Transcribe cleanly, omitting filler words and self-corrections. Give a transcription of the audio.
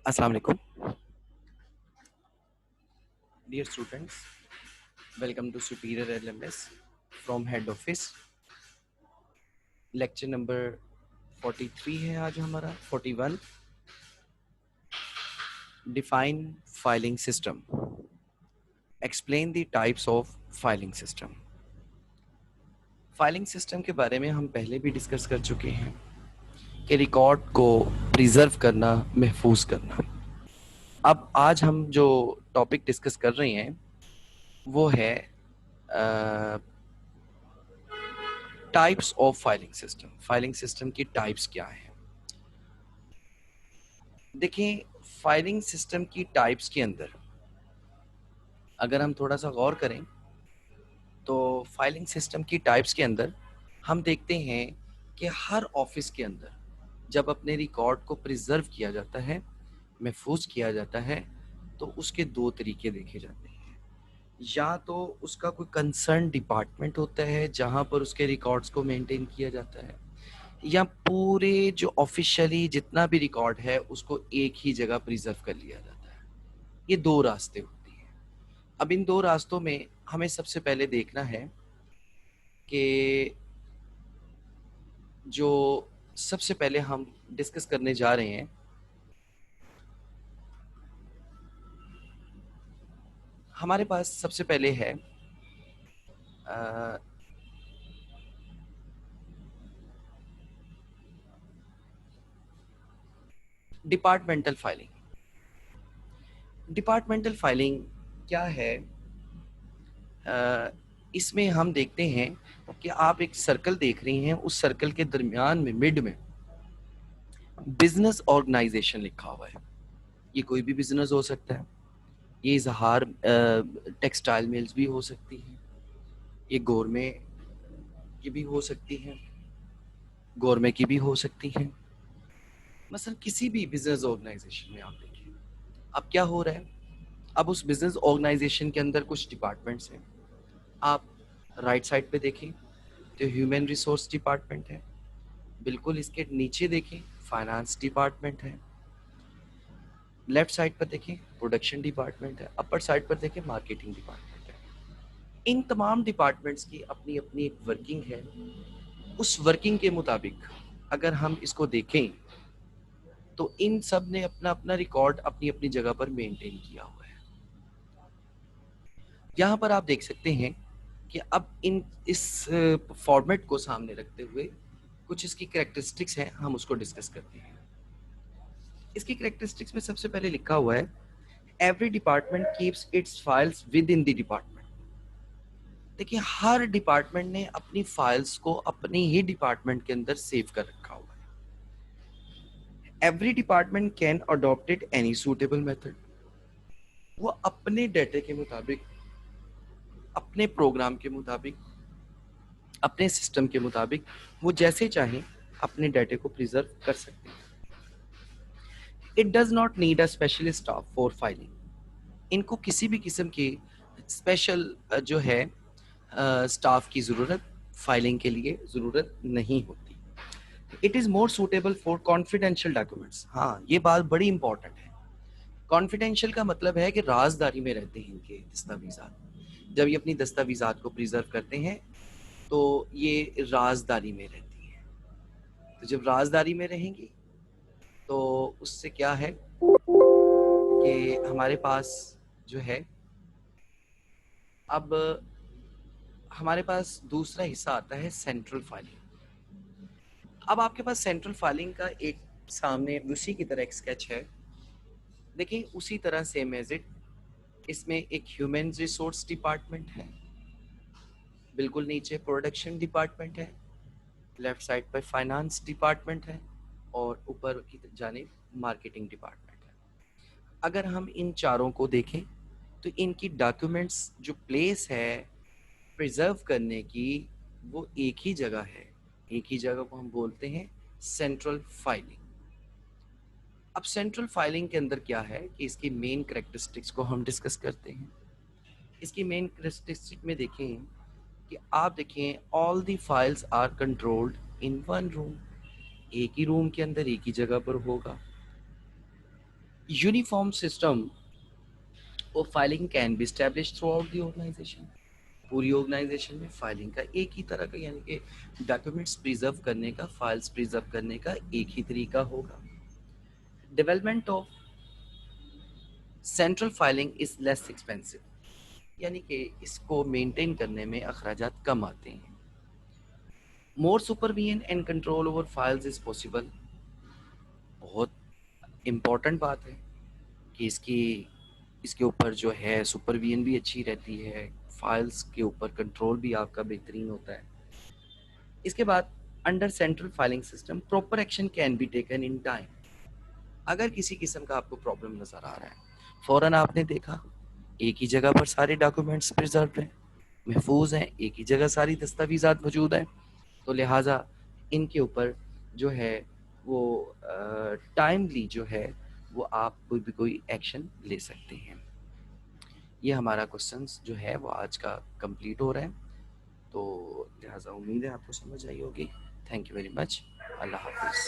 Assalamu alaikum. Dear students, welcome to Superior LMS from Head Office. Lecture number 43 है आज हमारा 41. Define filing system. Explain the types of filing system. Filing system के बारे में हम पहले भी डिस्कस कर चुके हैं कि रिकॉर्ड को प्रिजर्व करना, महफूज करना. अब आज हम जो टॉपिक डिस्कस कर रहे हैं वो है types of filing system. Filing system की टाइप्स क्या है? देखिए, फाइलिंग सिस्टम की टाइप्स के अंदर अगर हम थोड़ा सा गौर करें तो फाइलिंग सिस्टम की टाइप्स के अंदर हम देखते हैं कि हर ऑफिस के अंदर जब अपने रिकॉर्ड को प्रिजर्व किया जाता है, महफूज किया जाता है, तो उसके दो तरीके देखे जाते हैं. या तो उसका कोई कंसर्न डिपार्टमेंट होता है जहां पर उसके रिकॉर्ड्स को मेंटेन किया जाता है, या पूरे जो ऑफिशियली जितना भी रिकॉर्ड है उसको एक ही जगह प्रिजर्व कर लिया जाता है. ये दो रास्ते होते हैं. अब इन दो रास्तों में हमें सबसे पहले देखना है कि जो सबसे पहले हम डिस्कस करने जा रहे हैं हमारे पास सबसे पहले है डिपार्टमेंटल फाइलिंग. डिपार्टमेंटल फाइलिंग क्या है? इसमें हम देखते हैं कि आप एक सर्कल देख रही हैं, उस सर्कल के दरमियान में मिड में बिजनेस ऑर्गेनाइजेशन लिखा हुआ है. ये कोई भी बिजनेस हो सकता है. ये इजहार टेक्सटाइल मिल्स भी हो सकती हैं, ये गवर्नमेंट की भी हो सकती हैं, गवर्नमेंट की भी हो सकती हैं. मसलन किसी भी बिजनेस ऑर्गेनाइजेशन में आप देखिए अब क्या हो रहा है. अब उस बिजनेस ऑर्गेनाइजेशन के अंदर कुछ डिपार्टमेंट्स हैं. आप राइट साइड पे देखें तो ह्यूमन रिसोर्स डिपार्टमेंट है, बिल्कुल इसके नीचे देखें फाइनेंस डिपार्टमेंट है, लेफ्ट साइड पर देखें प्रोडक्शन डिपार्टमेंट है, अपर साइड पर देखें मार्केटिंग डिपार्टमेंट है. इन तमाम डिपार्टमेंट्स की अपनी अपनी एक वर्किंग है. उस वर्किंग के मुताबिक अगर हम इसको देखें तो इन सब ने अपना अपना रिकॉर्ड अपनी अपनी जगह पर मेंटेन किया हुआ है. यहाँ पर आप देख सकते हैं कि अब इस फॉर्मेट को सामने रखते हुए कुछ इसकी कैरेक्टरिस्टिक्स हैं, हम उसको डिस्कस करते हैं. इसकी कैरेक्टरिस्टिक्स में सबसे पहले लिखा हुआ है every department keeps it's files with in the department. देखिए, हर डिपार्टमेंट ने अपनी फाइल्स को अपनी ही डिपार्टमेंट के अंदर सेव कर रखा हुआ है. Every department can adopted any suitable method. वो अपने डेटा के मुताबिक, अपने प्रोग्राम के मुताबिक, अपने सिस्टम के मुताबिक वो जैसे चाहें अपने डेटा को प्रिजर्व कर सकते हैं. It does not need a special staff for filing. इनको किसी भी किस्म की स्पेशल जो है स्टाफ की ज़रूरत फाइलिंग के लिए ज़रूरत नहीं होती. It is more suitable for confidential documents. हाँ, ये बात बड़ी इंपॉर्टेंट है. कॉन्फिडेंशियल का मतलब है कि राजदारी में रहते हैं इनके दस्तावेजात. जब ये अपनी दस्तावेजात को प्रिजर्व करते हैं तो ये राजदारी में रहती हैं. तो जब राजदारी में रहेंगी तो उससे क्या है कि हमारे पास जो है अब हमारे पास दूसरा हिस्सा आता है सेंट्रल फाइलिंग. अब आपके पास सेंट्रल फाइलिंग का एक सामने उसी की तरह एक स्केच है. देखिए, उसी तरह सेम एज इट इसमें एक ह्यूमन रिसोर्स डिपार्टमेंट है, बिल्कुल नीचे प्रोडक्शन डिपार्टमेंट है, लेफ्ट साइड पर फाइनेंस डिपार्टमेंट है और ऊपर की जानिब मार्केटिंग डिपार्टमेंट है. अगर हम इन चारों को देखें तो इनकी डॉक्यूमेंट्स जो प्लेस है प्रिजर्व करने की वो एक ही जगह है. एक ही जगह को हम बोलते हैं सेंट्रल फाइलिंग. अब सेंट्रल फाइलिंग के अंदर क्या है कि इसकी मेन करेक्टरिस्टिक्स को हम डिस्कस करते हैं. इसकी मेन करेक्टरिस्टिक में देखें कि आप देखें all the files are controlled in one room. एक ही रूम के अंदर एक ही जगह पर होगा. Uniform system of filing can be established throughout the organization. पूरी ऑर्गेनाइजेशन में फाइलिंग का एक ही तरह का, यानी कि डॉक्यूमेंट्स प्रिजर्व करने का, फाइल्स प्रिजर्व करने का एक ही तरीका होगा। Development of central filing is less expensive, यानी कि इसको मेंटेन करने में अखराजात कम आते हैं। More supervision and control over files is possible. बहुत इम्पोर्टेंट बात है कि इसके ऊपर जो है सुपरविजन भी अच्छी रहती है, फाइल्स के ऊपर कंट्रोल भी आपका बेहतरीन होता है। इसके बाद under central filing system proper action can be taken in time. अगर किसी किस्म का आपको प्रॉब्लम नज़र आ रहा है, फ़ौरन आपने देखा एक ही जगह पर सारे डॉक्यूमेंट्स प्रिजर्व हैं, महफूज हैं, एक ही जगह सारी दस्तावेज़ात मौजूद हैं, तो लिहाजा इनके ऊपर जो है वो टाइमली जो है वो आप कोई एक्शन ले सकते हैं। ये हमारा क्वेश्चंस जो है वो आज का कंप्लीट हो रहा है, तो लिहाजा उम्मीद है आपको समझ आई होगी। Thank you very much. Allah हाफिज़।